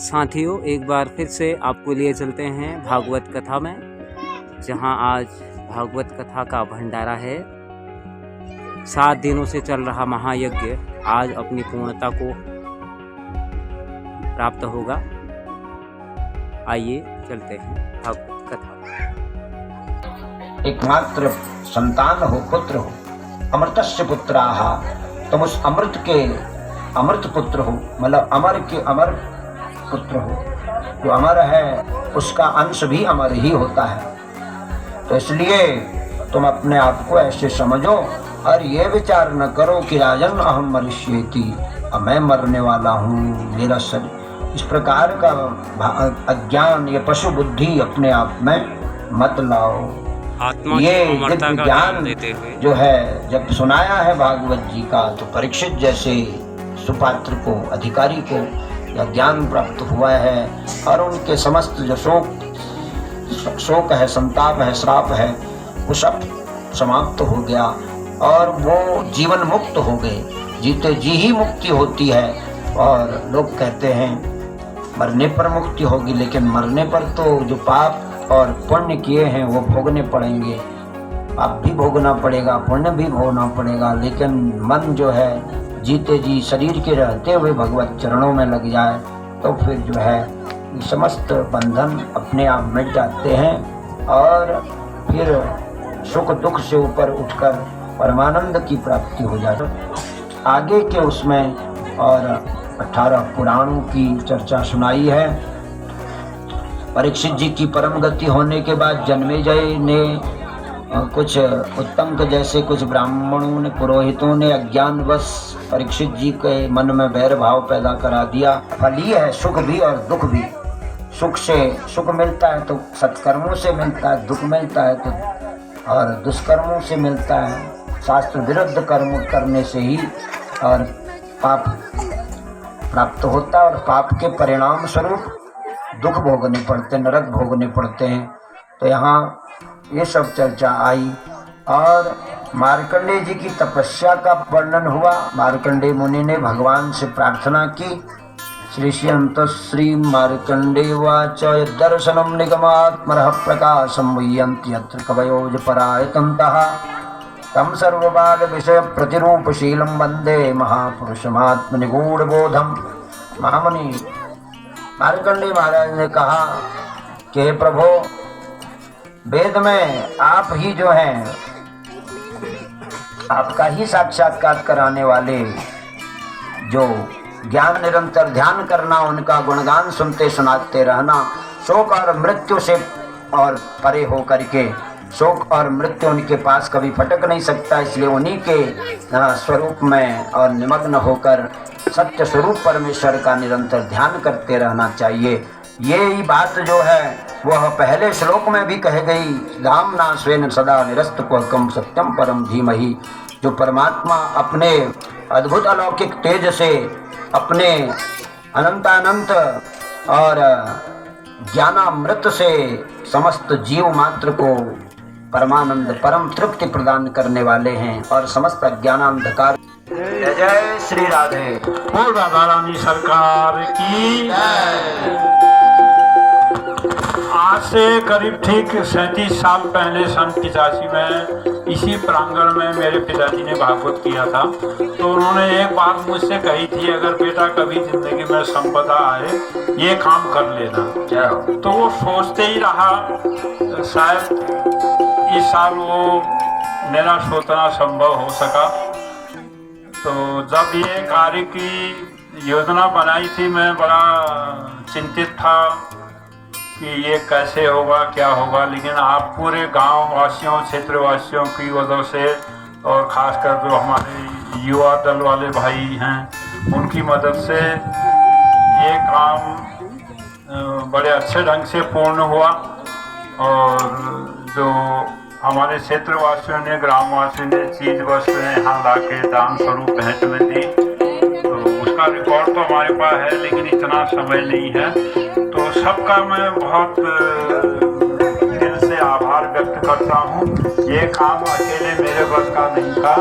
साथियों, एक बार फिर से आपको लिए चलते हैं भागवत कथा में, जहां आज भागवत कथा का भंडारा है। 7 दिनों से चल रहा महायज्ञ आज अपनी पूर्णता को प्राप्त होगा। आइए चलते हैं भागवत कथा। एकमात्र संतान हो, पुत्र हो, अमृतस्य पुत्राः, तुम उस अमृत के अमृत पुत्र हो, मतलब अमर के अमर पुत्र हो। जो अमर है उसका अंश भी अमर ही होता है। तो इसलिए तुम अपने आप को ऐसे समझो और ये विचार न करो कि राजन अहम मरिष्येति, मैं मरने वाला हूँ, मेरा शरीर। इस प्रकार का अज्ञान, ये पशु बुद्धि अपने आप में मत लाओ। ये दिव्य ज्ञान जो है जब सुनाया है भागवत जी का, तो परीक्षित जैसे सुपात्र को, अधिकारी को यह ज्ञान प्राप्त हुआ है और उनके समस्त जो शोक है, संताप है, श्राप है, वो सब समाप्त हो गया और वो जीवन मुक्त हो गए। जीते जी ही मुक्ति होती है। और लोग कहते हैं मरने पर मुक्ति होगी, लेकिन मरने पर तो जो पाप और पुण्य किए हैं वो भोगने पड़ेंगे। पाप भी भोगना पड़ेगा, पुण्य भी भोगना पड़ेगा, लेकिन मन जो है जीते जी शरीर के रहते हुए भगवत चरणों में लग जाए तो फिर जो है समस्त बंधन अपने आप मिट जाते हैं और फिर सुख दुख से ऊपर उठकर परमानंद की प्राप्ति हो जाए। आगे के उसमें और 18 पुराणों की चर्चा सुनाई है। परीक्षित जी की परम गति होने के बाद जन्मेजय ने कुछ उत्तंक जैसे कुछ ब्राह्मणों ने, पुरोहितों ने अज्ञानवश परीक्षित जी के मन में बैर भाव पैदा करा दिया। फल ही है सुख भी और दुख भी। सुख से सुख मिलता है तो सत्कर्मों से मिलता है, दुख मिलता है तो और दुष्कर्मों से मिलता है। शास्त्र विरुद्ध कर्म करने से ही और पाप प्राप्त होता है और पाप के परिणाम स्वरूप दुख भोगने पड़ते, नरक भोगने पड़ते हैं। तो यहाँ ये सब चर्चा आई और मार्कंडेय जी की तपस्या का वर्णन हुआ। मार्कंडेय मुनि ने भगवान से प्रार्थना की। श्री श्री मार्कंडेय वाच दर्शनम निगमात्मरः प्रकाशम मुह्यन्ति यत्र कवयोज परायतन्तः तम सर्ववाद विषय प्रतिरूपशीलं वंदे महापुरुषमात्मनिगूढ़बोधम्। महामुनि मार्कंडेय महाराज ने कहा कि हे प्रभु, वेद में आप ही जो हैं, आपका ही साक्षात्कार कराने वाले, जो ज्ञान निरंतर ध्यान करना, उनका गुणगान सुनते सुनाते रहना, शोक और मृत्यु से और परे हो करके, शोक और मृत्यु उनके पास कभी फटक नहीं सकता, इसलिए उन्हीं के स्वरूप में और निमग्न होकर सत्य स्वरूप परमेश्वर का निरंतर ध्यान करते रहना चाहिए। ये बात जो है वह पहले श्लोक में भी कह गई, धामना स्वेन सदा निरस्त कुहकम सत्यम परम धीमहि। जो परमात्मा अपने अद्भुत अलौकिक तेज से, अपने अनंतानंत और ज्ञानामृत से समस्त जीव मात्र को परमानंद, परम तृप्ति प्रदान करने वाले हैं और समस्त ज्ञानांधकार। जय जय श्री राधे। बोल राधा रानी सरकार की। आज से करीब ठीक 37 साल पहले सन 85 में इसी प्रांगण में मेरे पिताजी ने भागवत किया था। तो उन्होंने एक बात मुझसे कही थी, अगर बेटा कभी जिंदगी में संपदा आए ये काम कर लेना। तो वो सोचते ही रहा, शायद इस साल वो मेरा सोचना संभव हो सका। तो जब ये कार्य की योजना बनाई थी, मैं बड़ा चिंतित था कि ये कैसे होगा, क्या होगा। लेकिन आप पूरे गांव वासियों, क्षेत्र वासियों की वजह से और खासकर जो हमारे युवा दल वाले भाई हैं, उनकी मदद से ये काम बड़े अच्छे ढंग से पूर्ण हुआ। और जो हमारे क्षेत्र वासियों ने, ग्रामवासियों ने चीज वस्तुएं यहाँ ला के दान स्वरूप भेंट में दी, तो उसका रिकॉर्ड तो हमारे पास है, लेकिन इतना समय नहीं है। तो सबका मैं बहुत दिल से आभार व्यक्त करता हूँ। ये काम अकेले मेरे बस का नहीं था।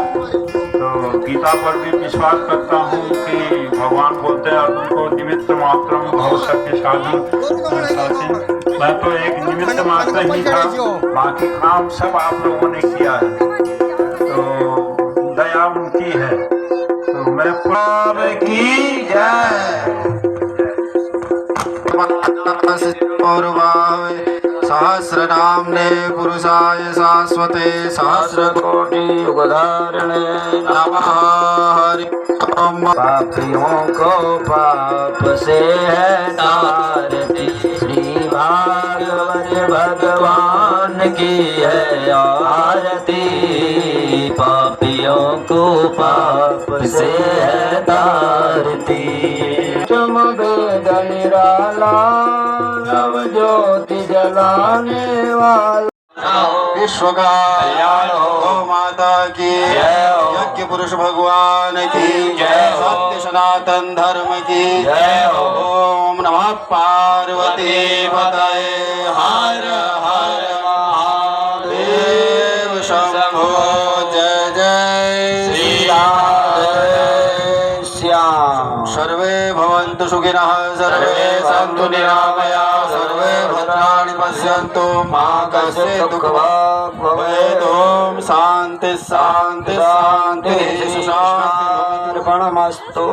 तो गीता पर भी विश्वास करता हूँ कि भगवान बोलते हैं अर्जुन को निमित्त मात्रम भव शक्तिशाली। मैं तो एक निमित्त मात्र ही था, बाकी काम सब आप लोगों ने किया है, तो दया उनकी है। तो मैं पार की जय। सहस्र नामने पुरुषाय शाश्वते सहस्र कोटि युगधारिणे नमः। हरि ओम। पापियों को पाप से है तारती, श्री भागवत भगवान की है आरती। पापियों को पाप से है तारती, तुम वेद निराला नव ज्योति जलाने वाला। विश्व का कल्याण हो, गौ माता की जय हो, यज्ञ पुरुष भगवान की जय हो, सत्य सनातन धर्म की जय हो। ओम नमः पार्वती पतये हर हर महादेव शंभो। जय जय श्री राम श्याम। सर्वे भवन्तु सुखिनः, सर्वे सन्तु निरामयाः, सर्वे भद्राणि पश्यन्तु मा कश्चित् दुःखभाग् भवेत्। ओम शांति शांति शांति शांति। अर्पणमस्तु।